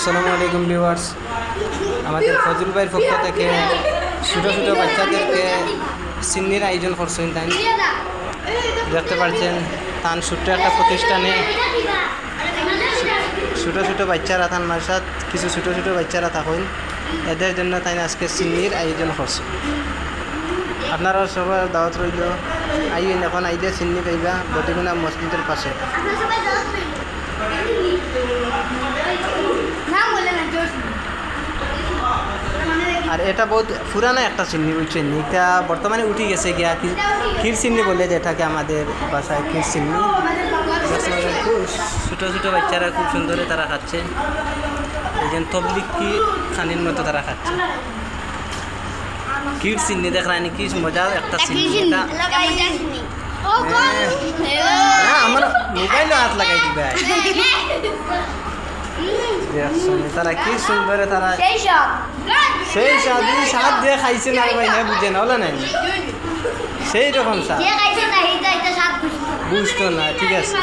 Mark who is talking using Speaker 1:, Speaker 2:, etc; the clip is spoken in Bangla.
Speaker 1: আসসালামু আলাইকুম ভিউয়ার্স, আমাদের ফজল ভাইয়ের পক্ষ থেকে ছোটো ছোটো বাচ্চাদেরকে সিন্নির আয়োজন করছেন। তাই দেখতে পাচ্ছেন তান ছোট্ট একটা প্রতিষ্ঠানে ছোটো ছোটো বাচ্চারা তান মাসাত কিছু ছোটো ছোটো বাচ্চারা থাকুন, এদের জন্য তাই আজকে সিন্নির আয়োজন করছে। আপনারা সবার দাওয়াত রইল, আইন এখন আইলে সিন্নি পাইবা বদিগুনা মসজিদের পাশে। আর এটা বহুত পুরানো একটা চিন্নি, বুঝছেন? এটা বর্তমানে উঠে গেছে গিয়া ক্ষীর চিন্নি বলে, যেটাকে আমাদের বাসায় ক্ষীর চিন্নি। খুব ছোটো ছোটো বাচ্চারা খুব সুন্দরে তারা খাচ্ছে, এই যে তবলিকি খানির মতো তারা খাচ্ছে। ক্ষীর চিন্নি দেখ রানি কি মজার একটা চিন্নি। আমার মোবাইলে হাত লাগাই দিবে, তারা কি সুন্দর, তারা সেই স্বাদ দিয়ে খাইছে না ভাই, না বুঝে না হলো না, সেই রকম স্বাদ বুঝতো না। ঠিক আছে,